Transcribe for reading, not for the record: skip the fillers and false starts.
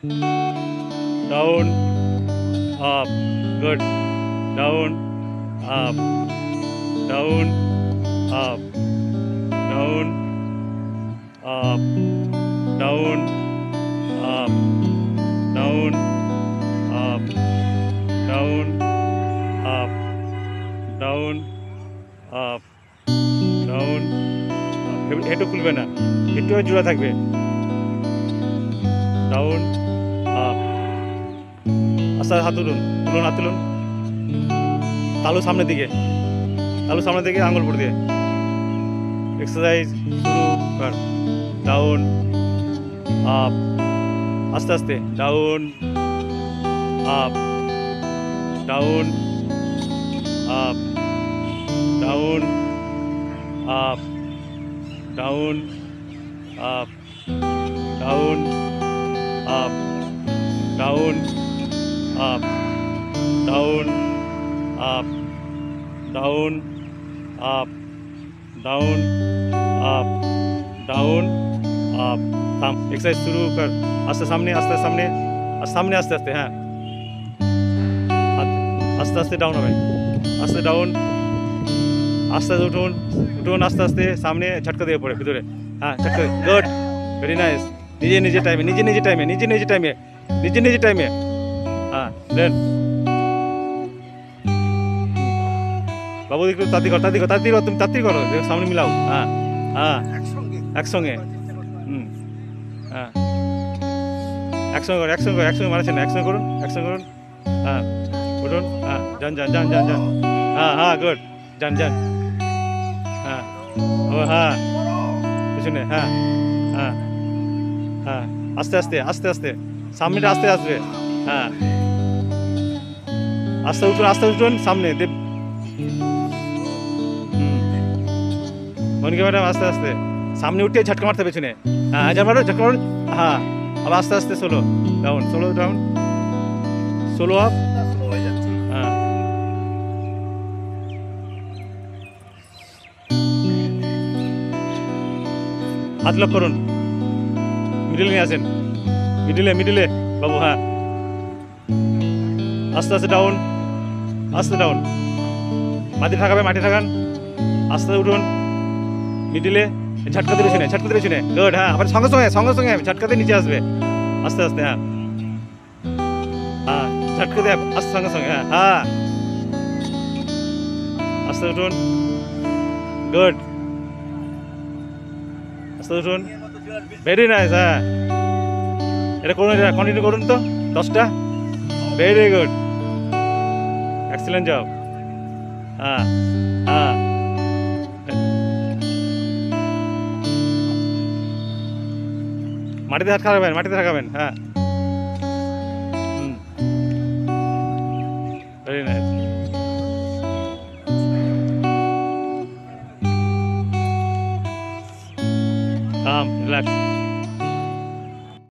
down, up, good, down, up, down, up, down, up, down, up, down, up, down, up, down, up, down, হেঁটু খুলবে না, একটু জোড়া থাকবে, down, up, আস্তে হাত তুলুন, তুলুন হাত তুলুন, তালু সামনের দিকে, তালু সামনের দিকে আঙুল পড়ে দিয়ে এক্সারসাইজ শুরু কর, ডাউন, আপ, আস্তে আস্তে, down, up, down, up, down, up, down, up, down, up, down, up, down, up, down, up, down, up, down, up, থাম, एक्सरसाइज शुरू कर, आस्ते सामने, आस्ते सामने, सामने आस्ते आस्ते, हाँ आस्ते आस्ते डाउन হবে, आस्ते डाउन, आस्ते उठুন, उठুন आस्ते आस्ते, सामने झटका দিয়ে পড়ে ভিতরে, হ্যাঁ झटका, গুড, ভেরি নাইস, নিজে নিজে টাইমে, নিজে নিজে টাইমে, নিজে নিজে টাইমে, নিজে নিজে টাইমে, হ্যাঁ দেন বাবু একটু তাড়াতাড়ি করো, তাড়াতাড়ি করো, তাড়াতাড়ি করো, তুমি তাড়াতাড়ি করো, সামনে মিলাও, হ্যাঁ হ্যাঁ একসঙ্গে, হ্যাঁ একসঙ্গে করুন, একসঙ্গে করুন, একসঙ্গে মারাচ্ছেন না, একসঙ্গে করুন, একসঙ্গে করুন, হ্যাঁ উঠুন, হ্যাঁ যান যান যান যান যান, হ্যাঁ হ্যাঁ গুড, যান যান, হ্যাঁ ও হ্যাঁ পিছনে, হ্যাঁ হ্যাঁ হ্যাঁ আস্তে আস্তে, আস্তে আস্তে, সামনেটা আস্তে আসবে, হ্যাঁ আস্তে উঠুন, আস্তে উঠুন, সামনে দেব, মনিকা ম্যাডাম আস্তে আস্তে, সামনে উঠে ঝটকা মারতে পেছনে, হ্যাঁ যা মারো ঝটকা মারো, হ্যাঁ আবার আস্তে আস্তে, solo down, solo down, solo up, হ্যাঁ হাত লক করুন, মিডিলে নিয়ে আসেন, মিডিলে মিডিলে বাবু, হ্যাঁ আস্তে আস্তে ডাউন, আস্তে ডাউন, মাটি ঠাকাবে, মাটি ঠাকান, আস্তে উঠুন, মিডিলে ঝটকা দিয়ে পেছনে, ঝটকা দিয়ে পেছনে, গুড, হ্যাঁ আবার সঙ্গে সঙ্গে, সঙ্গে সঙ্গে ঝটকা দিয়ে নিচে আসবে, আস্তে আস্তে, হ্যাঁ হ্যাঁ ঝটকা দিয়ে আস্তে, সঙ্গে সঙ্গে, হ্যাঁ হ্যাঁ আস্তে উঠুন, গুড, আস্তে উঠুন, ভেরি নাইস, হ্যাঁ এটা করুন, এটা কন্টিনিউ করুন তো 10টা, ভেরি গুড, এক্সেলেন্ট জব, হ্যাঁ হ্যাঁ মাটিতে হাত খাওয়াবেন, মাটিতে থাকাবেন, হ্যাঁ ভেরি নাইস, কাম রিল্যাক্স।